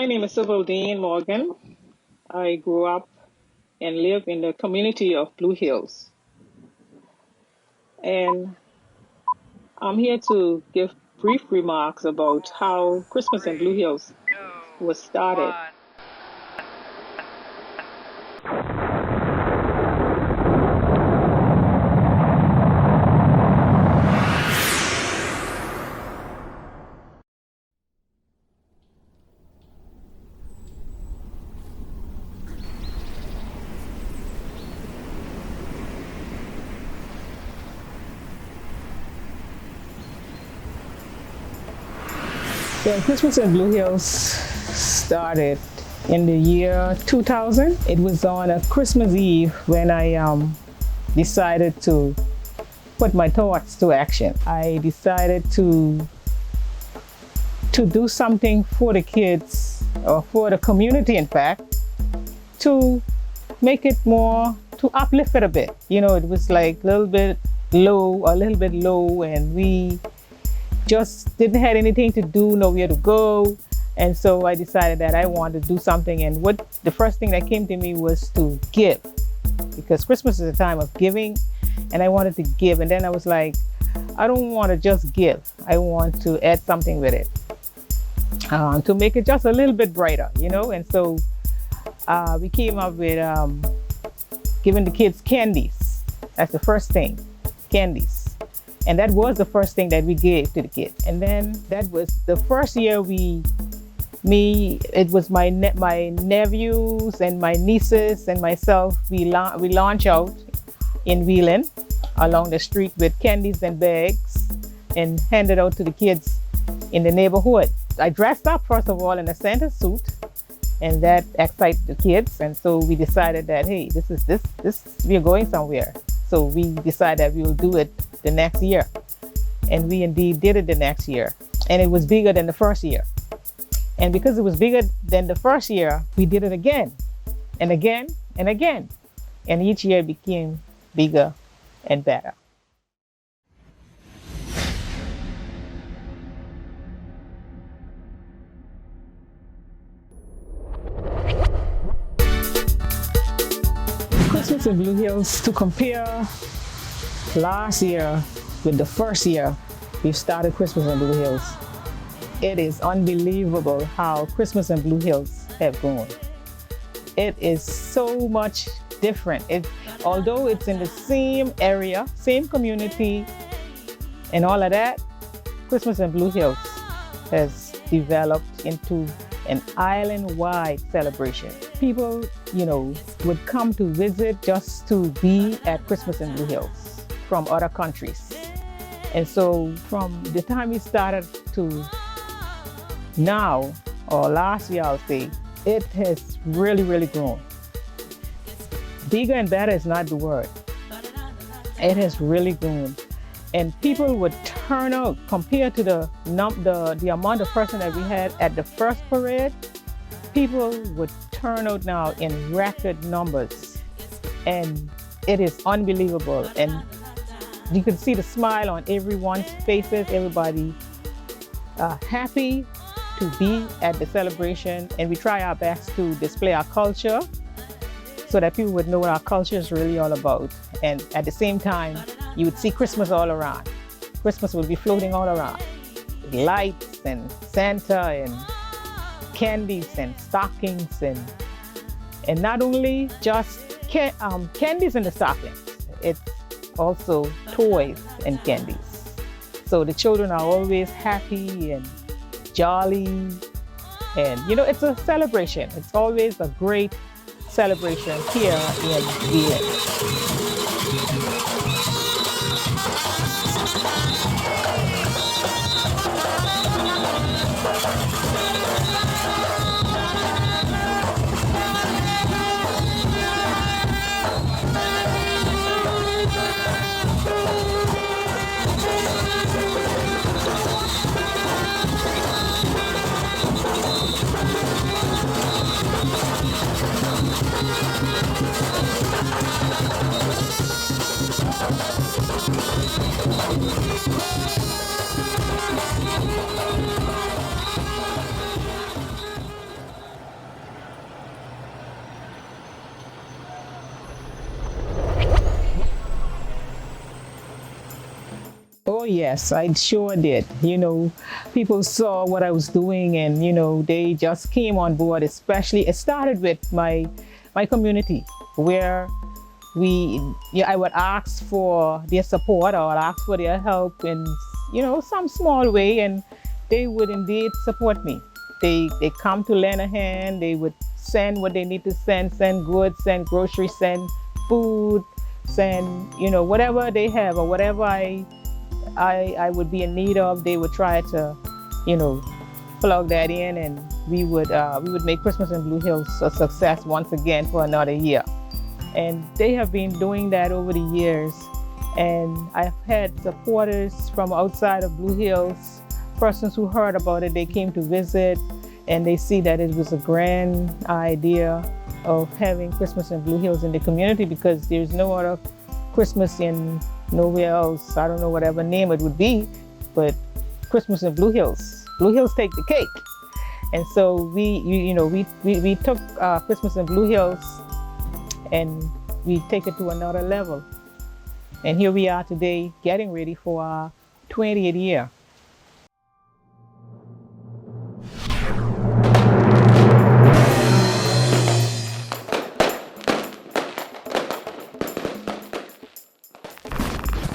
My name is Sivil Dean Morgan. I grew up and live in the community of Blue Hills. And I'm here to give brief remarks about how Christmas in Blue Hills was started. So Christmas in Blue Hills started in the year 2000. It was on a Christmas Eve when I decided to put my thoughts to action. I decided to do something for the kids, or for the community in fact, to make it more, to uplift it a bit. You know, it was like a little bit low, and we just didn't have anything to do, nowhere to go. And so I decided that I wanted to do something. And the first thing that came to me was to give, because Christmas is a time of giving, and I wanted to give. And then I was like, I don't want to just give. I want to add something with it, to make it just a little bit brighter, you know? And so we came up with giving the kids candies. That's the first thing, candies. And that was the first thing that we gave to the kids. And then that was the first year it was my nephews and my nieces and myself, we launched out in Wheeland along the street with candies and bags and handed out to the kids in the neighborhood. I dressed up first of all in a Santa suit, and that excited the kids. And so we decided that, hey, we're going somewhere. So we decided that we will do it the next year. And we indeed did it the next year. And it was bigger than the first year. And because it was bigger than the first year, we did it again and again and again. And each year it became bigger and better. Christmas in Blue Hills, to compare last year with the first year we started Christmas in Blue Hills, it is unbelievable how Christmas in Blue Hills have grown. It is so much different. Although it's in the same area, same community and all of that, Christmas in Blue Hills has developed into an island-wide celebration. People, would come to visit just to be at Christmas in Blue Hills from other countries. And so from the time we started to now, or last year I'll say, it has really, really grown. Bigger and better is not the word. It has really grown. And people would turn out, compared to the amount of person that we had at the first parade, people would turn out now in record numbers. And it is unbelievable. And you can see the smile on everyone's faces, everybody happy to be at the celebration. And we try our best to display our culture so that people would know what our culture is really all about. And at the same time, you would see Christmas all around. Christmas would be floating all around. Lights and Santa and candies and stockings and not only just candies in the stockings, it's also toys and candies. So the children are always happy and jolly, and it's a celebration. It's always a great celebration here in Wheeland. Oh yes, I sure did. People saw what I was doing, and they just came on board. Especially, it started with my community, where I would ask for their support, or ask for their help in some small way, and they would indeed support me. They come to lend a hand. They would send what they need to send goods, send groceries, send food, send whatever they have, or whatever I would be in need of. They would try to plug that in, and we would make Christmas in Blue Hills a success once again for another year. And they have been doing that over the years, and I've had supporters from outside of Blue Hills, persons who heard about it. They came to visit, and they see that it was a grand idea of having Christmas in Blue Hills in the community, because there's no other Christmas in nowhere else. I don't know whatever name it would be, but Christmas in Blue Hills. Blue Hills take the cake. And so we took Christmas in Blue Hills, and we take it to another level. And here we are today, getting ready for our 20th year.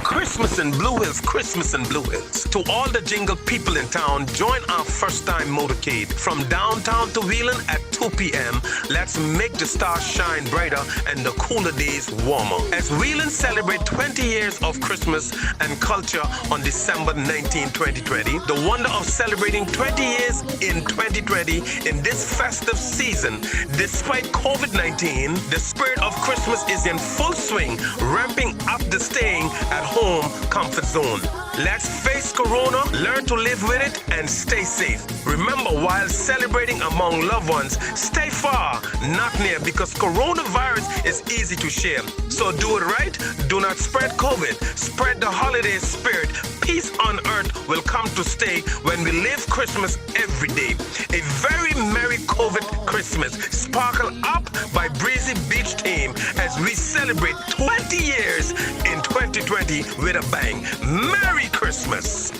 Christmas in Blue Hills, Christmas in Blue Hills. To all the Jingle people in town, join our first-time motorcade from downtown to Wheeland at 2 p.m. Let's make the stars shine brighter and the cooler days warmer. As Wheeland celebrate 20 years of Christmas and culture on December 19, 2020, the wonder of celebrating 20 years in 2020 in this festive season. Despite COVID-19, the spirit of Christmas is in full swing, ramping up the staying at home comfort zone. Let's face Corona, learn to live with it, and stay safe. Remember, while celebrating among loved ones, stay far, not near, because coronavirus is easy to share. So do it right. Do not spread COVID. Spread the holiday spirit. Peace on earth will come to stay when we live Christmas every day. A very Merry COVID Christmas. Sparkle up by Breezy Beach Team as we celebrate 20 years in 2020 with a bang. Merry Christmas.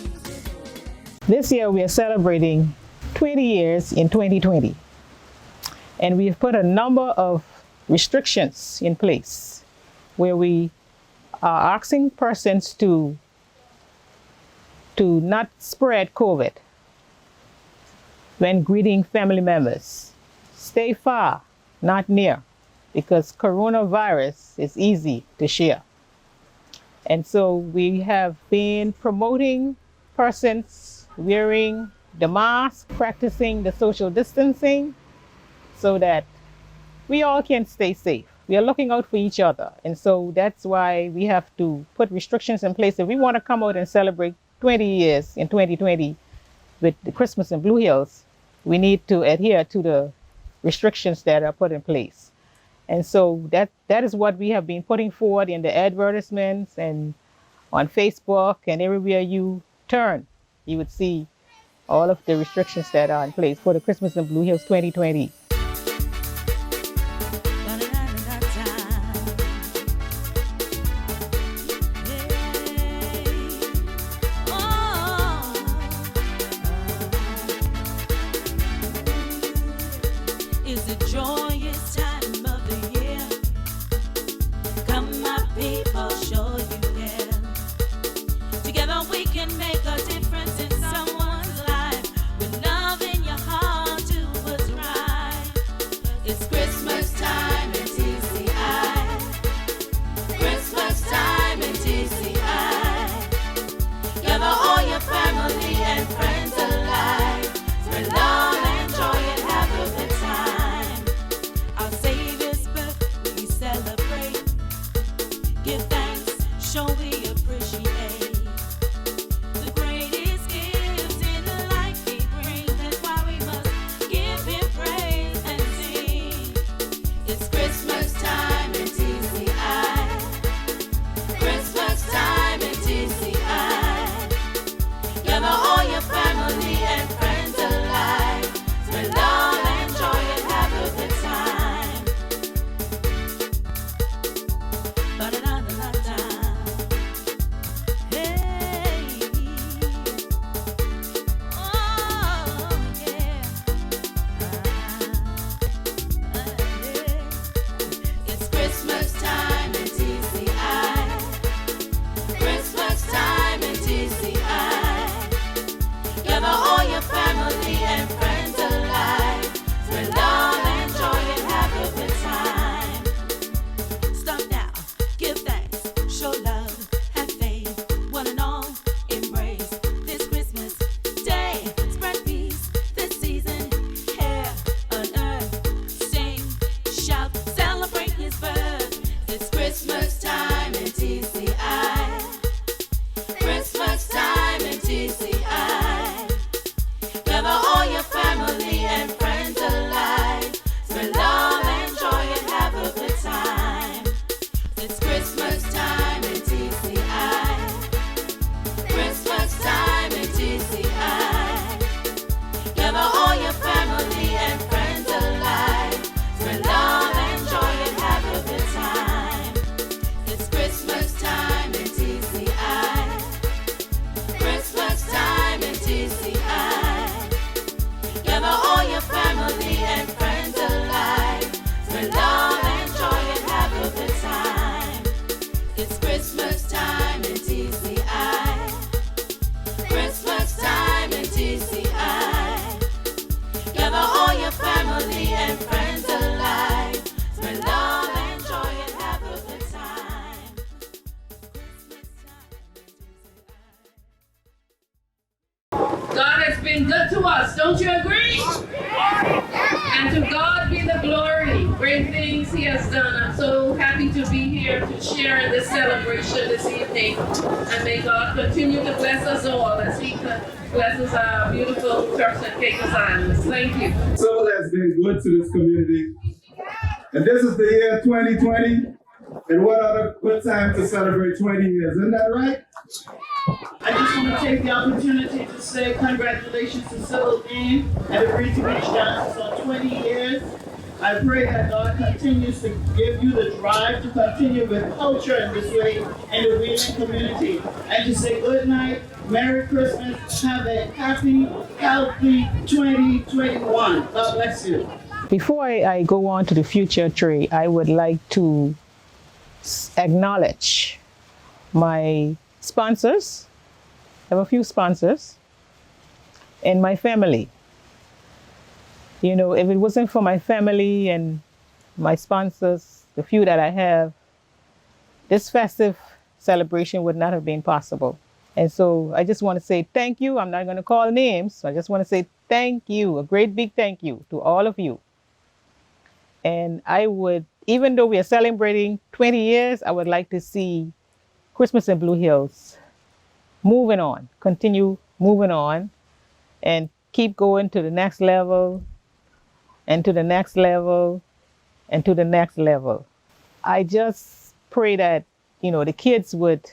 This year we are celebrating 20 years in 2020. And we've put a number of restrictions in place where we are asking persons to not spread COVID when greeting family members. Stay far, not near, because coronavirus is easy to share. And so we have been promoting persons wearing the mask, practicing the social distancing, so that we all can stay safe. We are looking out for each other. And so that's why we have to put restrictions in place. If we want to come out and celebrate 20 years in 2020 with the Christmas in Blue Hills, we need to adhere to the restrictions that are put in place. And so that is what we have been putting forward in the advertisements and on Facebook, and everywhere you turn, you would see all of the restrictions that are in place for the Christmas in Blue Hills 2020. Give thanks, show we appreciate the great been good to us. Don't you agree? And to God be the glory. Great things He has done. I'm so happy to be here to share in this celebration this evening. And may God continue to bless us all as He blesses our beautiful Turks and Caicos Islands. Thank you. Sivil has been good to this community. And this is the year 2020. And what other good time to celebrate 20 years, isn't that right? I just want to take the opportunity to say congratulations to Sivil Dean and the Reach Dance on 20 years. I pray that God continues to give you the drive to continue with culture in this way in the Wheeland community. And to say good night, Merry Christmas, have a happy, healthy 2021. God bless you. Before I go on to the future tree, I would like to acknowledge my sponsors. I have a few sponsors and my family. You know, if it wasn't for my family and my sponsors, the few that I have, this festive celebration would not have been possible. And so I just want to say thank you. I'm not going to call names. I just want to say thank you, a great big thank you to all of you. And I would, even though we are celebrating 20 years, I would like to see Christmas in Blue Hills moving on, continue moving on, and keep going to the next level, and to the next level, and to the next level. I just pray that, you know, the kids would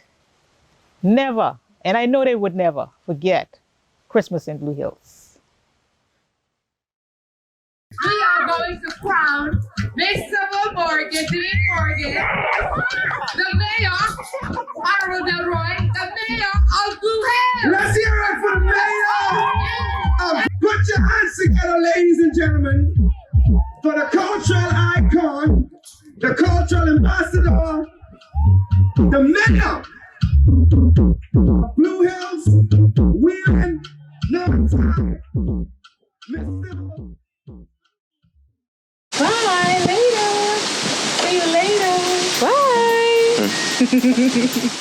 never, and I know they would never forget Christmas in Blue Hills. We are going to crown Miss Sivil Dean Morgan, the mayor, Honorable Delroy, the mayor of Blue Hills. Let's hear it for the mayor! Put your hands together, ladies and gentlemen, for the cultural icon, the cultural ambassador, the mayor of Blue Hills, Wheeland, North Side, Miss Sivil. Bye, later. See you later. Bye.